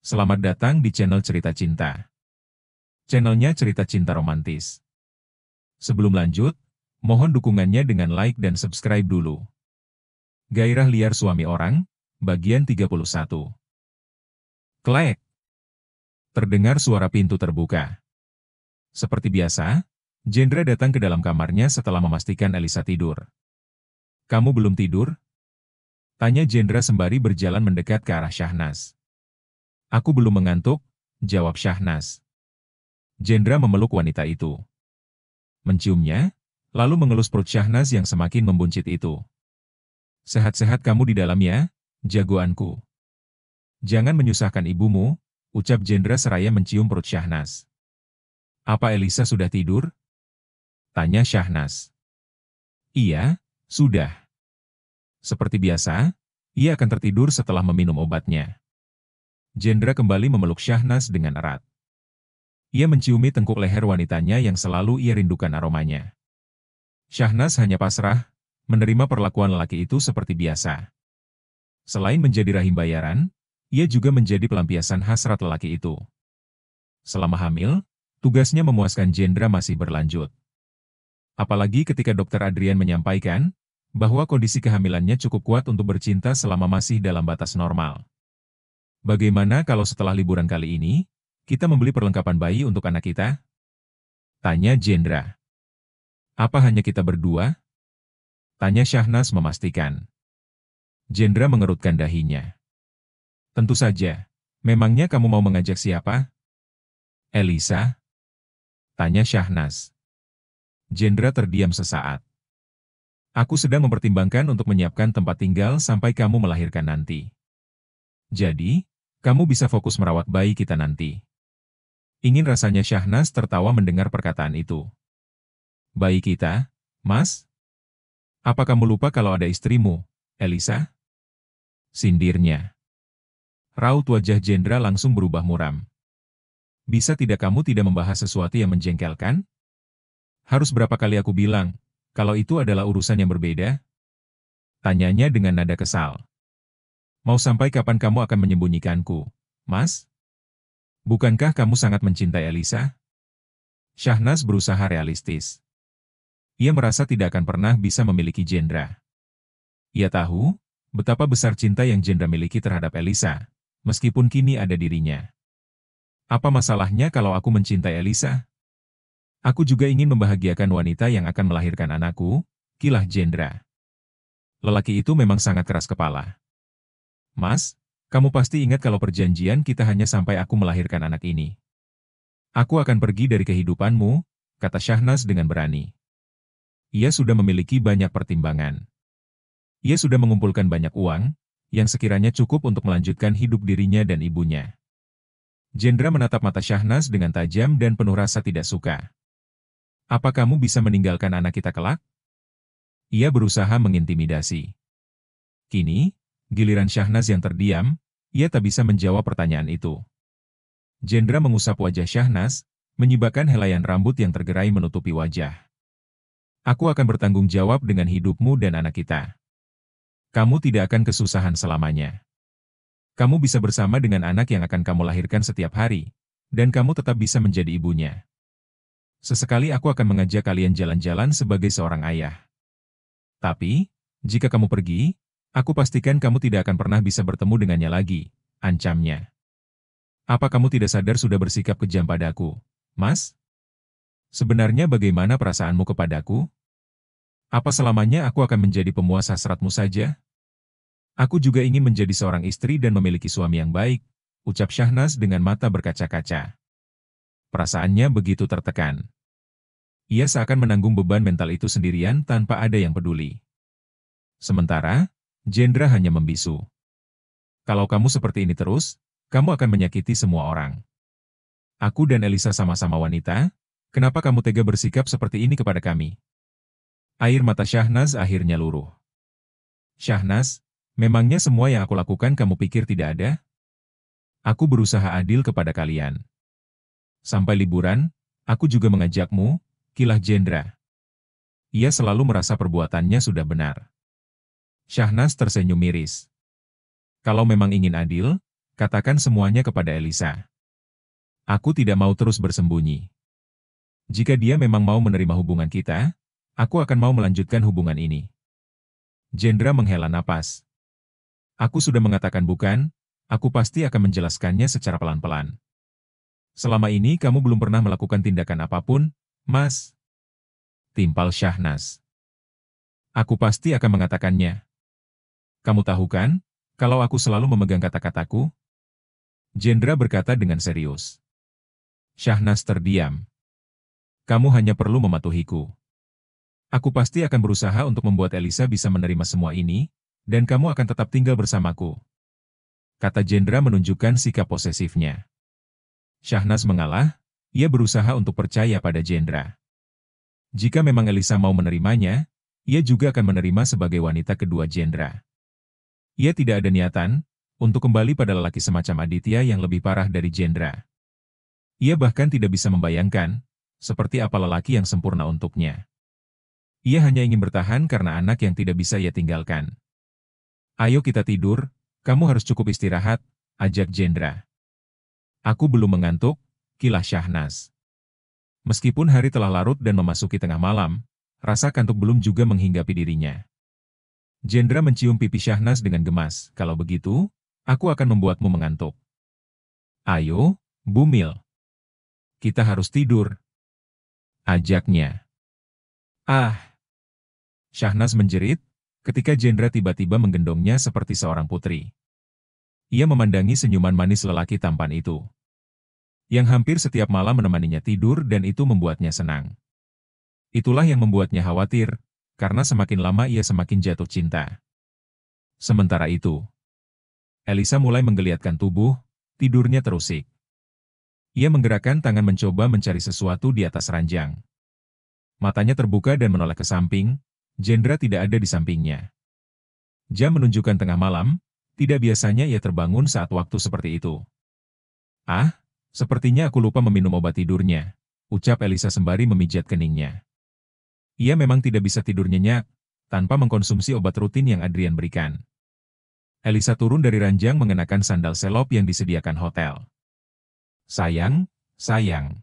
Selamat datang di channel Cerita Cinta. Channelnya cerita cinta romantis. Sebelum lanjut, mohon dukungannya dengan like dan subscribe dulu. Gairah liar suami orang, bagian 31. Klek! Terdengar suara pintu terbuka. Seperti biasa, Jendra datang ke dalam kamarnya setelah memastikan Elisa tidur. "Kamu belum tidur?" tanya Jendra sembari berjalan mendekat ke arah Syahnas. "Aku belum mengantuk," jawab Syahnas. Jendra memeluk wanita itu. Menciumnya, lalu mengelus perut Syahnas yang semakin membuncit itu. "Sehat-sehat kamu di dalam ya, jagoanku. Jangan menyusahkan ibumu," ucap Jendra seraya mencium perut Syahnas. "Apa Elisa sudah tidur?" tanya Syahnas. "Iya, sudah. Seperti biasa, ia akan tertidur setelah meminum obatnya." Jendra kembali memeluk Syahnas dengan erat. Ia menciumi tengkuk leher wanitanya yang selalu ia rindukan aromanya. Syahnas hanya pasrah, menerima perlakuan lelaki itu seperti biasa. Selain menjadi rahim bayaran, ia juga menjadi pelampiasan hasrat lelaki itu. Selama hamil, tugasnya memuaskan Jendra masih berlanjut. Apalagi ketika Dr. Adrian menyampaikan bahwa kondisi kehamilannya cukup kuat untuk bercinta selama masih dalam batas normal. "Bagaimana kalau setelah liburan kali ini, kita membeli perlengkapan bayi untuk anak kita?" tanya Jendra. "Apa hanya kita berdua?" tanya Syahnas memastikan. Jendra mengerutkan dahinya. "Tentu saja. Memangnya kamu mau mengajak siapa?" "Elisa?" tanya Syahnas. Jendra terdiam sesaat. "Aku sedang mempertimbangkan untuk menyiapkan tempat tinggal sampai kamu melahirkan nanti. Jadi, kamu bisa fokus merawat bayi kita nanti." Ingin rasanya Syahnas tertawa mendengar perkataan itu. "Bayi kita, Mas? Apa kamu lupa kalau ada istrimu, Elisa?" sindirnya. Raut wajah Jendra langsung berubah muram. "Bisa tidak kamu tidak membahas sesuatu yang menjengkelkan? Harus berapa kali aku bilang, kalau itu adalah urusan yang berbeda?" tanyanya dengan nada kesal. "Mau sampai kapan kamu akan menyembunyikanku, Mas? Bukankah kamu sangat mencintai Elisa?" Syahnas berusaha realistis. Ia merasa tidak akan pernah bisa memiliki Jendra. Ia tahu betapa besar cinta yang Jendra miliki terhadap Elisa, meskipun kini ada dirinya. "Apa masalahnya kalau aku mencintai Elisa? Aku juga ingin membahagiakan wanita yang akan melahirkan anakku," kilah Jendra. Lelaki itu memang sangat keras kepala. "Mas, kamu pasti ingat kalau perjanjian kita hanya sampai aku melahirkan anak ini. Aku akan pergi dari kehidupanmu," kata Syahnas dengan berani. Ia sudah memiliki banyak pertimbangan. Ia sudah mengumpulkan banyak uang, yang sekiranya cukup untuk melanjutkan hidup dirinya dan ibunya. Jendra menatap mata Syahnas dengan tajam dan penuh rasa tidak suka. "Apa kamu bisa meninggalkan anak kita kelak?" Ia berusaha mengintimidasi. Kini, giliran Syahnas yang terdiam, ia tak bisa menjawab pertanyaan itu. Jendra mengusap wajah Syahnas, menyibakkan helaian rambut yang tergerai menutupi wajah. "Aku akan bertanggung jawab dengan hidupmu dan anak kita. Kamu tidak akan kesusahan selamanya. Kamu bisa bersama dengan anak yang akan kamu lahirkan setiap hari, dan kamu tetap bisa menjadi ibunya. Sesekali aku akan mengajak kalian jalan-jalan sebagai seorang ayah. Tapi, jika kamu pergi, aku pastikan kamu tidak akan pernah bisa bertemu dengannya lagi," ancamnya. "Apa kamu tidak sadar sudah bersikap kejam padaku, Mas? Sebenarnya bagaimana perasaanmu kepadaku? Apa selamanya aku akan menjadi pemuas hasratmu saja? Aku juga ingin menjadi seorang istri dan memiliki suami yang baik," ucap Syahnas dengan mata berkaca-kaca. Perasaannya begitu tertekan. Ia seakan menanggung beban mental itu sendirian tanpa ada yang peduli. Sementara, Jendra hanya membisu. "Kalau kamu seperti ini terus, kamu akan menyakiti semua orang. Aku dan Elisa sama-sama wanita, kenapa kamu tega bersikap seperti ini kepada kami?" Air mata Syahnas akhirnya luruh. "Syahnas, memangnya semua yang aku lakukan kamu pikir tidak ada? Aku berusaha adil kepada kalian. Sampai liburan, aku juga mengajakmu," kilah Jendra. Ia selalu merasa perbuatannya sudah benar. Syahnas tersenyum miris. "Kalau memang ingin adil, Katakan semuanya kepada Elisa. Aku tidak mau terus bersembunyi. Jika dia memang mau menerima hubungan kita, aku akan mau melanjutkan hubungan ini. Jendra menghela napas. Aku sudah mengatakan bukan, aku pasti akan menjelaskannya secara pelan-pelan. Selama ini kamu belum pernah melakukan tindakan apapun, Mas. Timpal Syahnas. Aku pasti akan mengatakannya. Kamu tahu kan, kalau aku selalu memegang kata-kataku? Jendra berkata dengan serius. Syahnas terdiam. Kamu hanya perlu mematuhiku. Aku pasti akan berusaha untuk membuat Elisa bisa menerima semua ini, dan kamu akan tetap tinggal bersamaku. Kata Jendra menunjukkan sikap posesifnya. Syahnas mengalah, ia berusaha untuk percaya pada Jendra. Jika memang Elisa mau menerimanya, ia juga akan menerima sebagai wanita kedua Jendra. Ia tidak ada niatan untuk kembali pada lelaki semacam Aditya yang lebih parah dari Jendra. Ia bahkan tidak bisa membayangkan seperti apa lelaki yang sempurna untuknya. Ia hanya ingin bertahan karena anak yang tidak bisa ia tinggalkan. Ayo kita tidur, kamu harus cukup istirahat, ajak Jendra. Aku belum mengantuk, kilah Syahnas. Meskipun hari telah larut dan memasuki tengah malam, rasa kantuk belum juga menghinggapi dirinya. Jendra mencium pipi Syahnas dengan gemas. Kalau begitu, aku akan membuatmu mengantuk. Ayo, Bumil. Kita harus tidur. Ajaknya. Ah! Syahnas menjerit, ketika Jendra tiba-tiba menggendongnya seperti seorang putri. Ia memandangi senyuman manis lelaki tampan itu, yang hampir setiap malam menemaninya tidur dan itu membuatnya senang. Itulah yang membuatnya khawatir, karena semakin lama ia semakin jatuh cinta. Sementara itu, Elisa mulai menggeliatkan tubuh, tidurnya terusik. Ia menggerakkan tangan mencoba mencari sesuatu di atas ranjang. Matanya terbuka dan menoleh ke samping, Jendra tidak ada di sampingnya. Jam menunjukkan tengah malam, tidak biasanya ia terbangun saat waktu seperti itu. Ah, sepertinya aku lupa meminum obat tidurnya, ucap Elisa sembari memijat keningnya. Ia memang tidak bisa tidur nyenyak, tanpa mengkonsumsi obat rutin yang Adrian berikan. Elisa turun dari ranjang mengenakan sandal selop yang disediakan hotel. Sayang, sayang.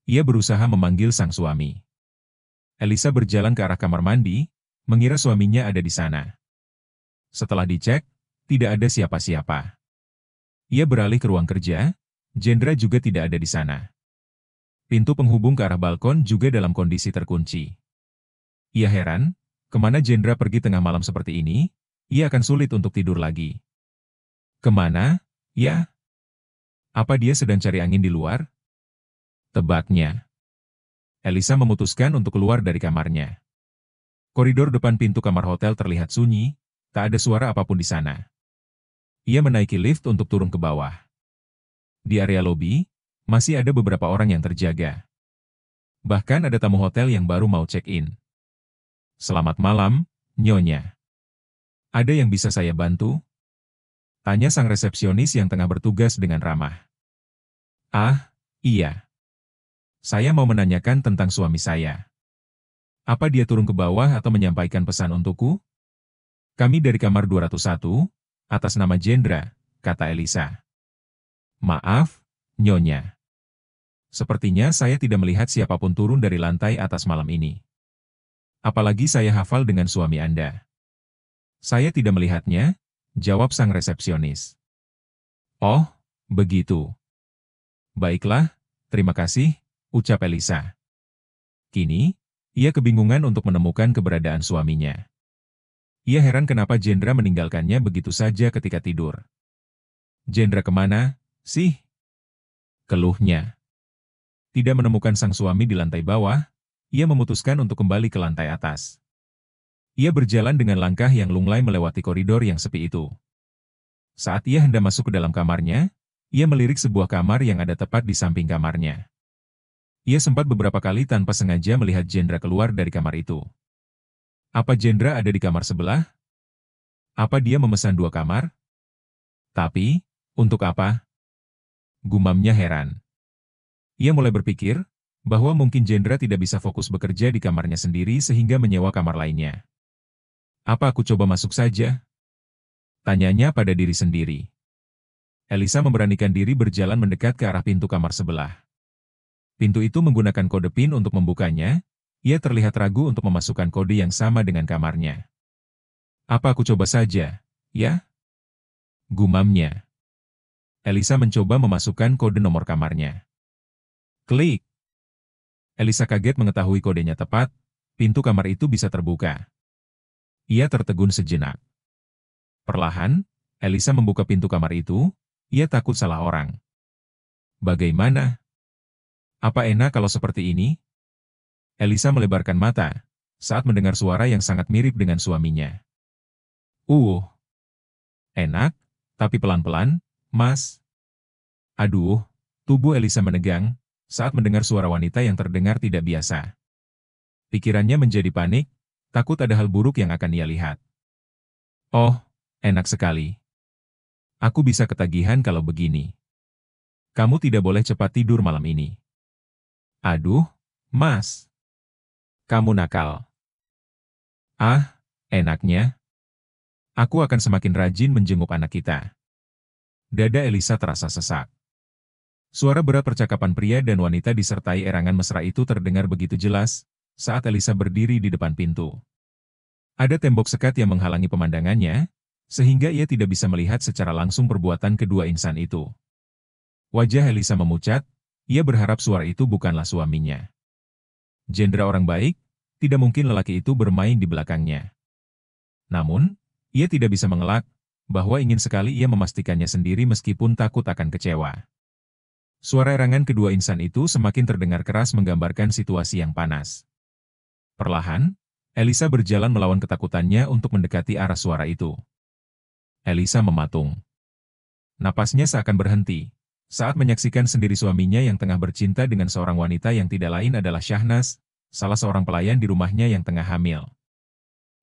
Ia berusaha memanggil sang suami. Elisa berjalan ke arah kamar mandi, mengira suaminya ada di sana. Setelah dicek, tidak ada siapa-siapa. Ia beralih ke ruang kerja, Jendra juga tidak ada di sana. Pintu penghubung ke arah balkon juga dalam kondisi terkunci. Ia heran, kemana Jendra pergi tengah malam seperti ini, ia akan sulit untuk tidur lagi. Kemana, ya? Apa dia sedang cari angin di luar? Tebaknya. Elisa memutuskan untuk keluar dari kamarnya. Koridor depan pintu kamar hotel terlihat sunyi, tak ada suara apapun di sana. Ia menaiki lift untuk turun ke bawah. Di area lobi, masih ada beberapa orang yang terjaga. Bahkan ada tamu hotel yang baru mau check-in. Selamat malam, Nyonya. Ada yang bisa saya bantu? Tanya sang resepsionis yang tengah bertugas dengan ramah. Ah, iya. Saya mau menanyakan tentang suami saya. Apa dia turun ke bawah atau menyampaikan pesan untukku? Kami dari kamar 201, atas nama Jendra, kata Elisa. Maaf, Nyonya. Sepertinya saya tidak melihat siapapun turun dari lantai atas malam ini. Apalagi saya hafal dengan suami Anda. Saya tidak melihatnya, jawab sang resepsionis. Oh, begitu. Baiklah, terima kasih, ucap Elisa. Kini, ia kebingungan untuk menemukan keberadaan suaminya. Ia heran kenapa Jendra meninggalkannya begitu saja ketika tidur. Jendra kemana, sih? Keluhnya. Tidak menemukan sang suami di lantai bawah, ia memutuskan untuk kembali ke lantai atas. Ia berjalan dengan langkah yang lunglai melewati koridor yang sepi itu. Saat ia hendak masuk ke dalam kamarnya, ia melirik sebuah kamar yang ada tepat di samping kamarnya. Ia sempat beberapa kali tanpa sengaja melihat Jendra keluar dari kamar itu. Apa Jendra ada di kamar sebelah? Apa dia memesan 2 kamar? Tapi, untuk apa? Gumamnya heran. Ia mulai berpikir, bahwa mungkin Jendra tidak bisa fokus bekerja di kamarnya sendiri sehingga menyewa kamar lainnya. Apa aku coba masuk saja? Tanyanya pada diri sendiri. Elisa memberanikan diri berjalan mendekat ke arah pintu kamar sebelah. Pintu itu menggunakan kode PIN untuk membukanya. Ia terlihat ragu untuk memasukkan kode yang sama dengan kamarnya. Apa aku coba saja, ya? Gumamnya. Elisa mencoba memasukkan kode nomor kamarnya. Klik. Elisa kaget mengetahui kodenya tepat, pintu kamar itu bisa terbuka. Ia tertegun sejenak. Perlahan, Elisa membuka pintu kamar itu, ia takut salah orang. Bagaimana? Apa enak kalau seperti ini? Elisa melebarkan mata, saat mendengar suara yang sangat mirip dengan suaminya. Enak, tapi pelan-pelan, Mas. Aduh, tubuh Elisa menegang, saat mendengar suara wanita yang terdengar tidak biasa. Pikirannya menjadi panik, takut ada hal buruk yang akan ia lihat. Oh, enak sekali. Aku bisa ketagihan kalau begini. Kamu tidak boleh cepat tidur malam ini. Aduh, Mas. Kamu nakal. Ah, enaknya. Aku akan semakin rajin menjenguk anak kita. Dada Elisa terasa sesak. Suara berat percakapan pria dan wanita disertai erangan mesra itu terdengar begitu jelas, saat Elisa berdiri di depan pintu. Ada tembok sekat yang menghalangi pemandangannya, sehingga ia tidak bisa melihat secara langsung perbuatan kedua insan itu. Wajah Elisa memucat, ia berharap suara itu bukanlah suaminya. Jendra orang baik, tidak mungkin lelaki itu bermain di belakangnya. Namun, ia tidak bisa mengelak, bahwa ingin sekali ia memastikannya sendiri meskipun takut akan kecewa. Suara erangan kedua insan itu semakin terdengar keras menggambarkan situasi yang panas. Perlahan, Elisa berjalan melawan ketakutannya untuk mendekati arah suara itu. Elisa mematung. Napasnya seakan berhenti, saat menyaksikan sendiri suaminya yang tengah bercinta dengan seorang wanita yang tidak lain adalah Syahnas, salah seorang pelayan di rumahnya yang tengah hamil.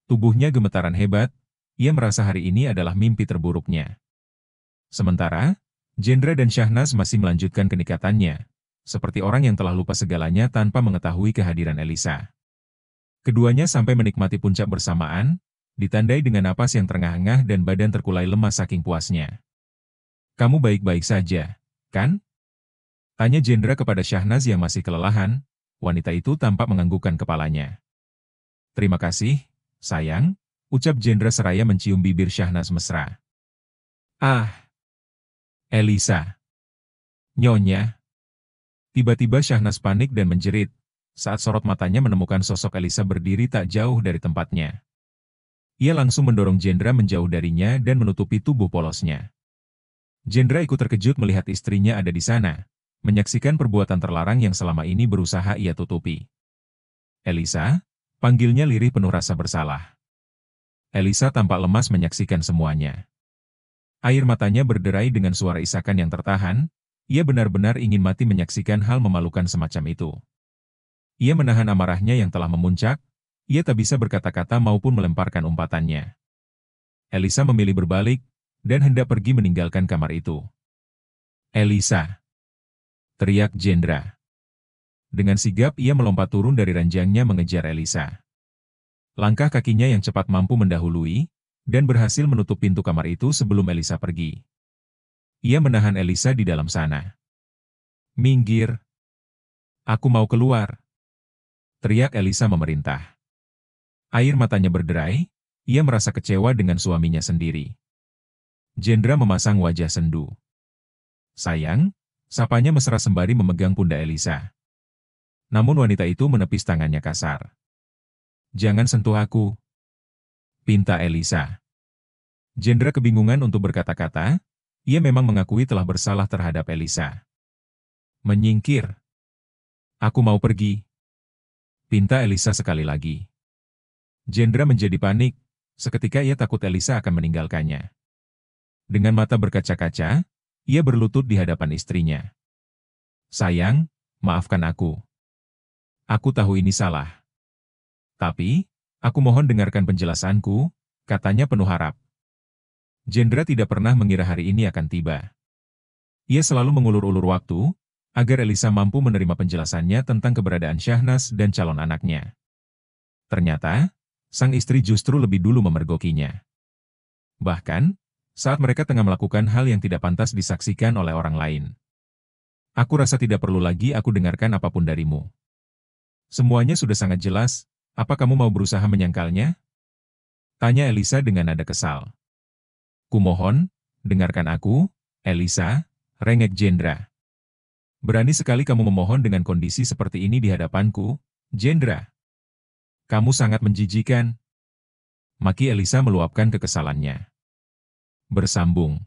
Tubuhnya gemetaran hebat, ia merasa hari ini adalah mimpi terburuknya. Sementara, Jendra dan Syahnas masih melanjutkan kenikatannya, seperti orang yang telah lupa segalanya tanpa mengetahui kehadiran Elisa. Keduanya sampai menikmati puncak bersamaan, ditandai dengan napas yang terengah-engah dan badan terkulai lemas saking puasnya. Kamu baik-baik saja, kan? Tanya Jendra kepada Syahnas yang masih kelelahan, wanita itu tampak menganggukkan kepalanya. Terima kasih, sayang, ucap Jendra seraya mencium bibir Syahnas mesra. Ah! Elisa. Nyonya. Tiba-tiba Syahnas panik dan menjerit, saat sorot matanya menemukan sosok Elisa berdiri tak jauh dari tempatnya. Ia langsung mendorong Jendra menjauh darinya dan menutupi tubuh polosnya. Jendra ikut terkejut melihat istrinya ada di sana, menyaksikan perbuatan terlarang yang selama ini berusaha ia tutupi. Elisa, panggilnya lirih penuh rasa bersalah. Elisa tampak lemas menyaksikan semuanya. Air matanya berderai dengan suara isakan yang tertahan, ia benar-benar ingin mati menyaksikan hal memalukan semacam itu. Ia menahan amarahnya yang telah memuncak, ia tak bisa berkata-kata maupun melemparkan umpatannya. Elisa memilih berbalik, dan hendak pergi meninggalkan kamar itu. Elisa! Teriak Jendra. Dengan sigap ia melompat turun dari ranjangnya mengejar Elisa. Langkah kakinya yang cepat mampu mendahului, dan berhasil menutup pintu kamar itu sebelum Elisa pergi. Ia menahan Elisa di dalam sana. Minggir! Aku mau keluar! Teriak Elisa memerintah. Air matanya berderai, ia merasa kecewa dengan suaminya sendiri. Jendra memasang wajah sendu. Sayang, sapanya mesra sembari memegang pundak Elisa. Namun wanita itu menepis tangannya kasar. Jangan sentuh aku, pinta Elisa. Jendra kebingungan untuk berkata-kata, ia memang mengakui telah bersalah terhadap Elisa. Menyingkir. Aku mau pergi. Pinta Elisa sekali lagi. Jendra menjadi panik, seketika ia takut Elisa akan meninggalkannya. Dengan mata berkaca-kaca, ia berlutut di hadapan istrinya. Sayang, maafkan aku. Aku tahu ini salah. Tapi, aku mohon dengarkan penjelasanku, katanya penuh harap. Jendra tidak pernah mengira hari ini akan tiba. Ia selalu mengulur-ulur waktu, agar Elisa mampu menerima penjelasannya tentang keberadaan Syahnas dan calon anaknya. Ternyata, sang istri justru lebih dulu memergokinya. Bahkan, saat mereka tengah melakukan hal yang tidak pantas disaksikan oleh orang lain. Aku rasa tidak perlu lagi aku dengarkan apapun darimu. Semuanya sudah sangat jelas, apa kamu mau berusaha menyangkalnya? Tanya Elisa dengan nada kesal. Kumohon, dengarkan aku, Elisa, rengek Jendra. Berani sekali kamu memohon dengan kondisi seperti ini di hadapanku, Jendra. Kamu sangat menjijikan. Maki Elisa meluapkan kekesalannya. Bersambung.